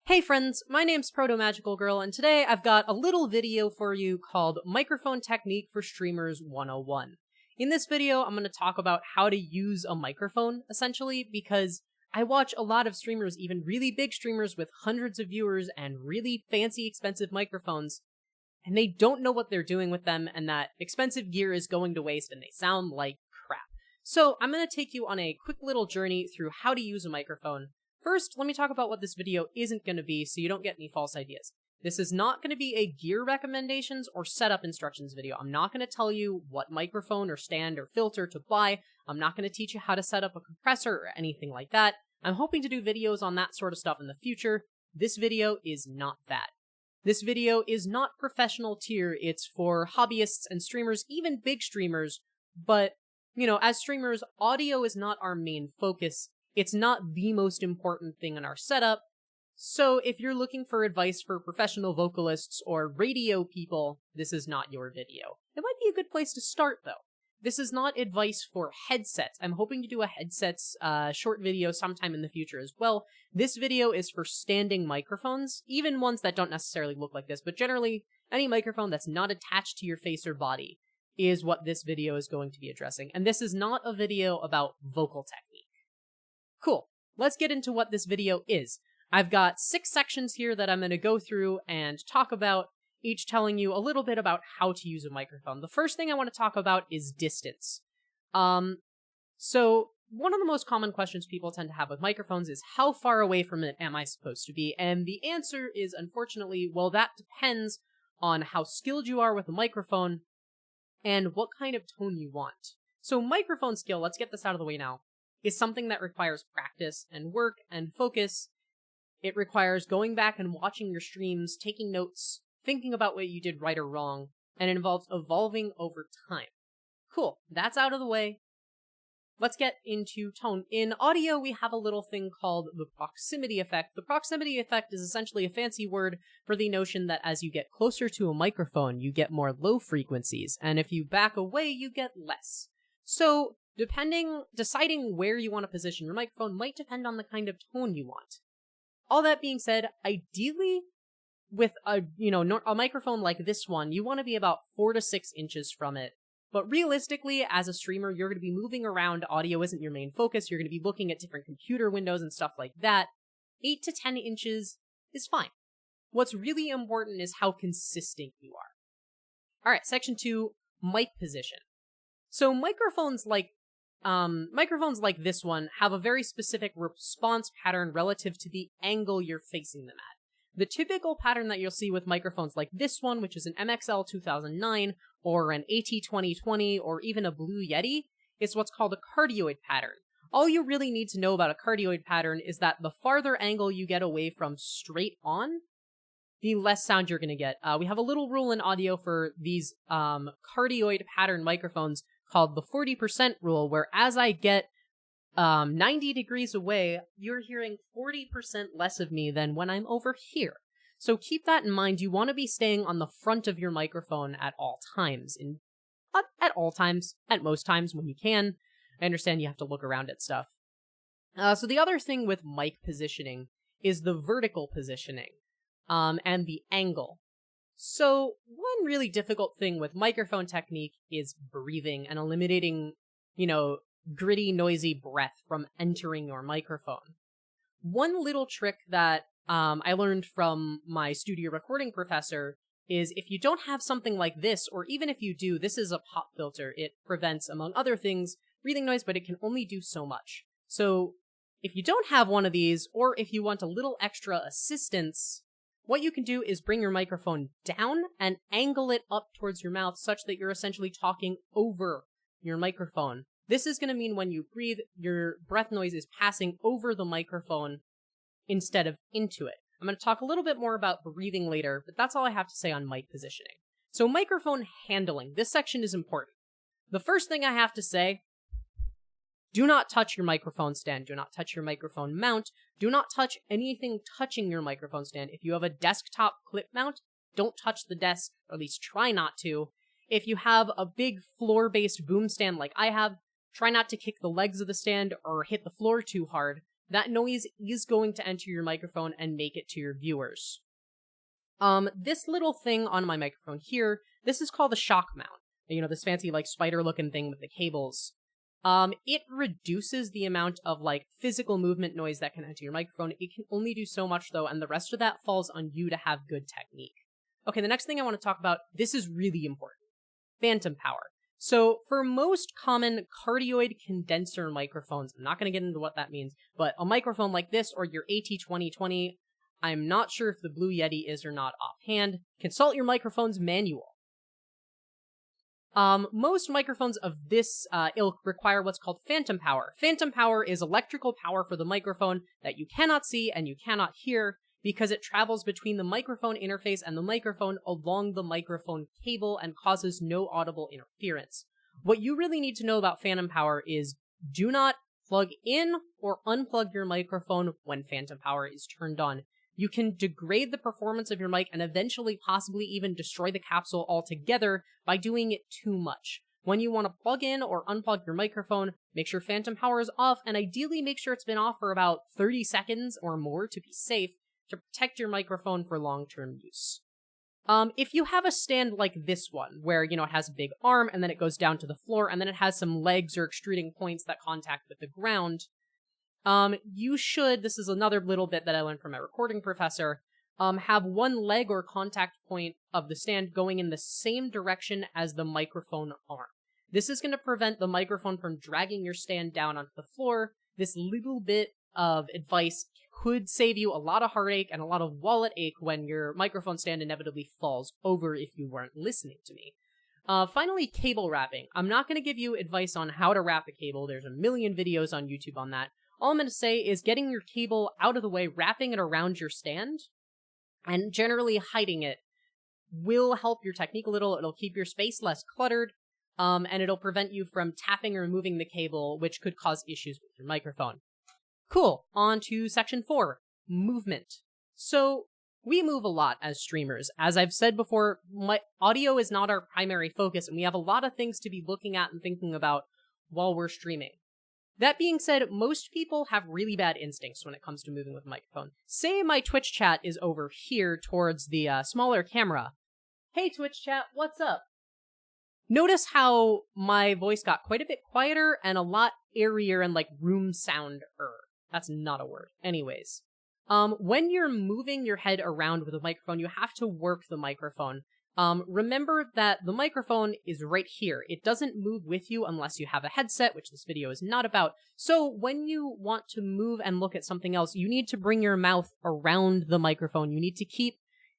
Hey friends, my name's Proto-Magical Girl, and today I've got a little video for you called Microphone Technique for Streamers 101. In this video, I'm going to talk about how to use a microphone, essentially, because I watch a lot of streamers, even really big streamers with hundreds of viewers and really fancy, expensive microphones, and they don't know what they're doing with them, and that expensive gear is going to waste, and they sound like crap. So I'm going to take you on a quick little journey through how to use a microphone. First, let me talk about what this video isn't going to be so you don't get any false ideas. This is not going to be a gear recommendations or setup instructions video. I'm not going to tell you what microphone or stand or filter to buy. I'm not going to teach you how to set up a compressor or anything like that. I'm hoping to do videos on that sort of stuff in the future. This video is not that. This video is not professional tier. It's for hobbyists and streamers, even big streamers. But, as streamers, audio is not our main focus. It's not the most important thing in our setup, so if you're looking for advice for professional vocalists or radio people, this is not your video. It might be a good place to start, though. This is not advice for headsets. I'm hoping to do a headsets short video sometime in the future as well. This video is for standing microphones, even ones that don't necessarily look like this, but generally, any microphone that's not attached to your face or body is what this video is going to be addressing. And this is not a video about vocal technique. Cool, let's get into what this video is. I've got 6 sections here that I'm going to go through and talk about, each telling you a little bit about how to use a microphone. The first thing I want to talk about is distance. So one of the most common questions people tend to have with microphones is, how far away from it am I supposed to be? And the answer is, unfortunately, well, that depends on how skilled you are with a microphone and what kind of tone you want. So microphone skill, let's get this out of the way now, is something that requires practice and work and focus. It requires going back and watching your streams, taking notes, thinking about what you did right or wrong, and it involves evolving over time. Cool, that's out of the way. Let's get into tone. In audio, we have a little thing called the proximity effect. The proximity effect is essentially a fancy word for the notion that as you get closer to a microphone, you get more low frequencies, and if you back away, you get less. So, deciding where you want to position your microphone might depend on the kind of tone you want. All that being said, ideally, with a microphone like this one, you want to be about 4 to 6 inches from it. But realistically, as a streamer, you're going to be moving around. Audio isn't your main focus. You're going to be looking at different computer windows and stuff like that. 8 to 10 inches is fine. What's really important is how consistent you are. All right, section 2, mic position. So microphones like this one have a very specific response pattern relative to the angle you're facing them at. The typical pattern that you'll see with microphones like this one, which is an MXL 2009, or an AT 2020, or even a Blue Yeti, is what's called a cardioid pattern. All you really need to know about a cardioid pattern is that the farther angle you get away from straight on, the less sound you're going to get. We have a little rule in audio for these cardioid pattern microphones called the 40% rule, where as I get 90 degrees away, you're hearing 40% less of me than when I'm over here. So keep that in mind. You want to be staying on the front of your microphone at all times. At all times, at most times when you can. I understand you have to look around at stuff. So the other thing with mic positioning is the vertical positioning and the angle. So one really difficult thing with microphone technique is breathing and eliminating, gritty, noisy breath from entering your microphone. One little trick that I learned from my studio recording professor is if you don't have something like this, or even if you do, this is a pop filter. It prevents, among other things, breathing noise, but it can only do so much. So if you don't have one of these, or if you want a little extra assistance, what you can do is bring your microphone down and angle it up towards your mouth such that you're essentially talking over your microphone. This is going to mean when you breathe, your breath noise is passing over the microphone instead of into it. I'm going to talk a little bit more about breathing later, but that's all I have to say on mic positioning. So microphone handling. This section is important. The first thing I have to say, do not touch your microphone stand. Do not touch your microphone mount. Do not touch anything touching your microphone stand. If you have a desktop clip mount, don't touch the desk, or at least try not to. If you have a big floor-based boom stand like I have, try not to kick the legs of the stand or hit the floor too hard, that noise is going to enter your microphone and make it to your viewers. This little thing on my microphone here, this is called a shock mount. You know, this fancy, like, spider-looking thing with the cables. It reduces the amount of, like, physical movement noise that can enter your microphone. It can only do so much, though, and the rest of that falls on you to have good technique. Okay, the next thing I want to talk about, this is really important. Phantom power. So, for most common cardioid condenser microphones, I'm not going to get into what that means, but a microphone like this, or your AT2020, I'm not sure if the Blue Yeti is or not offhand, consult your microphone's manual. Most microphones of this ilk require what's called phantom power. Phantom power is electrical power for the microphone that you cannot see and you cannot hear because it travels between the microphone interface and the microphone along the microphone cable and causes no audible interference. What you really need to know about phantom power is do not plug in or unplug your microphone when phantom power is turned on. You can degrade the performance of your mic and eventually possibly even destroy the capsule altogether by doing it too much. When you want to plug in or unplug your microphone, make sure phantom power is off, and ideally make sure it's been off for about 30 seconds or more to be safe to protect your microphone for long-term use. If you have a stand like this one, where, you know, it has a big arm and then it goes down to the floor and then it has some legs or extruding points that contact with the ground, you should, this is another little bit that I learned from my recording professor, have one leg or contact point of the stand going in the same direction as the microphone arm. This is going to prevent the microphone from dragging your stand down onto the floor. This little bit of advice could save you a lot of heartache and a lot of wallet ache when your microphone stand inevitably falls over if you weren't listening to me. Finally, cable wrapping. I'm not going to give you advice on how to wrap a cable. There's a million videos on YouTube on that. All I'm going to say is getting your cable out of the way, wrapping it around your stand, and generally hiding it will help your technique a little. It'll keep your space less cluttered, and it'll prevent you from tapping or moving the cable, which could cause issues with your microphone. Cool. On to section 4, movement. So, we move a lot as streamers. As I've said before, audio is not our primary focus, and we have a lot of things to be looking at and thinking about while we're streaming. That being said, most people have really bad instincts when it comes to moving with a microphone. Say my Twitch chat is over here towards the smaller camera. Hey Twitch chat, what's up? Notice how my voice got quite a bit quieter and a lot airier and like room sounder. That's not a word. Anyways. When you're moving your head around with a microphone, you have to work the microphone. Remember that the microphone is right here. It doesn't move with you unless you have a headset, which this video is not about. So when you want to move and look at something else, you need to bring your mouth around the microphone. You need to keep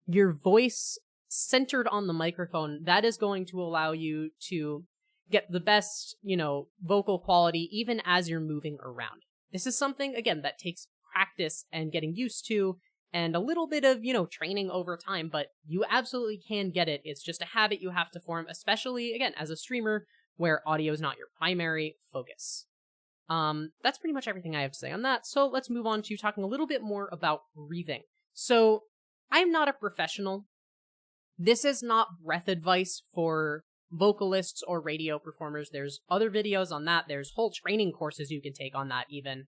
your voice centered on the microphone. That is going to allow you to get the best, vocal quality even as you're moving around. This is something, again, that takes practice and getting used to, and a little bit of, training over time, but you absolutely can get it. It's just a habit you have to form, especially, again, as a streamer, where audio is not your primary focus. That's pretty much everything I have to say on that, so let's move on to talking a little bit more about breathing. So, I'm not a professional. This is not breath advice for vocalists or radio performers. There's other videos on that. There's whole training courses you can take on that, even.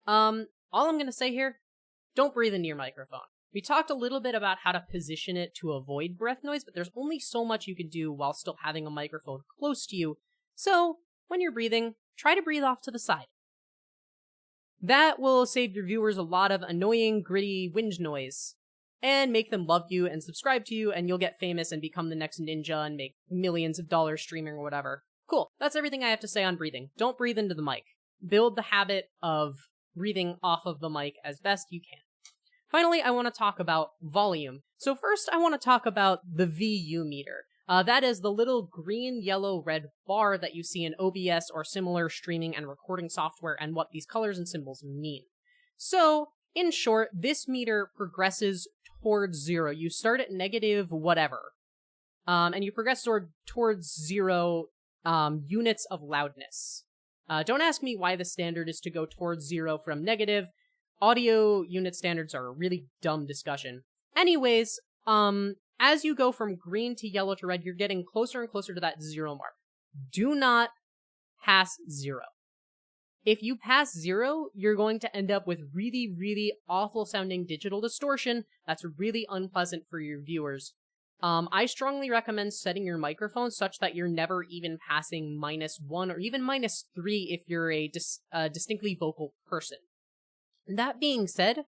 All I'm gonna say here, don't breathe into your microphone. We talked a little bit about how to position it to avoid breath noise, but there's only so much you can do while still having a microphone close to you. So, when you're breathing, try to breathe off to the side. That will save your viewers a lot of annoying, gritty whinge noise, and make them love you and subscribe to you, and you'll get famous and become the next ninja and make millions of dollars streaming or whatever. Cool. That's everything I have to say on breathing. Don't breathe into the mic. Build the habit of breathing off of the mic as best you can. Finally, I want to talk about volume. So first, I want to talk about the VU meter. That is the little green, yellow, red bar that you see in OBS or similar streaming and recording software, and what these colors and symbols mean. So, in short, this meter progresses towards 0. You start at negative whatever, and you progress towards 0 units of loudness. Don't ask me why the standard is to go towards 0 from negative. Audio unit standards are a really dumb discussion. Anyways, as you go from green to yellow to red, you're getting closer and closer to that 0 mark. Do not pass 0. If you pass 0, you're going to end up with really, really awful sounding digital distortion that's really unpleasant for your viewers. I strongly recommend setting your microphone such that you're never even passing -1 or even -3 if you're a distinctly vocal person. That being said,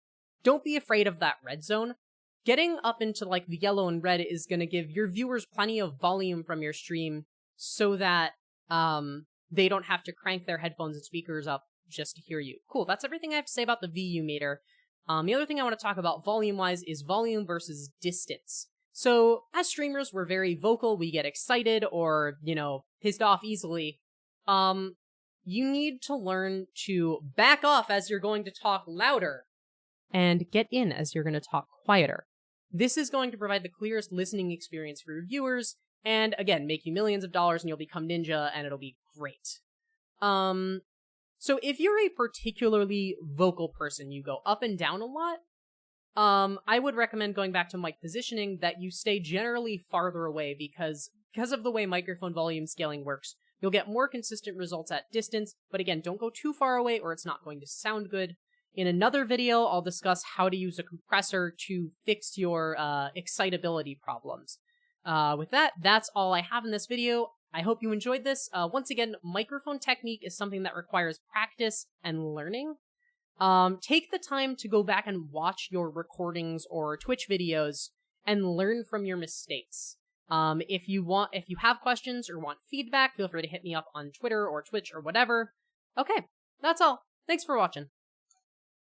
don't be afraid of that red zone. Getting up into like the yellow and red is going to give your viewers plenty of volume from your stream so that they don't have to crank their headphones and speakers up just to hear you. Cool, that's everything I have to say about the VU meter. The other thing I want to talk about volume-wise is volume versus distance. So, as streamers, we're very vocal, we get excited or, pissed off easily. You need to learn to back off as you're going to talk louder and get in as you're going to talk quieter. This is going to provide the clearest listening experience for your viewers, and again, make you millions of dollars and you'll become ninja and it'll be great. So if you're a particularly vocal person, you go up and down a lot, I would recommend going back to mic positioning that you stay generally farther away because of the way microphone volume scaling works. You'll get more consistent results at distance, but again, don't go too far away or it's not going to sound good. In another video, I'll discuss how to use a compressor to fix your excitability problems. With that, that's all I have in this video. I hope you enjoyed this. Once again, microphone technique is something that requires practice and learning. Take the time to go back and watch your recordings or Twitch videos and learn from your mistakes. If you have questions or want feedback, feel free to hit me up on Twitter or Twitch or whatever. Okay, that's all. Thanks for watching.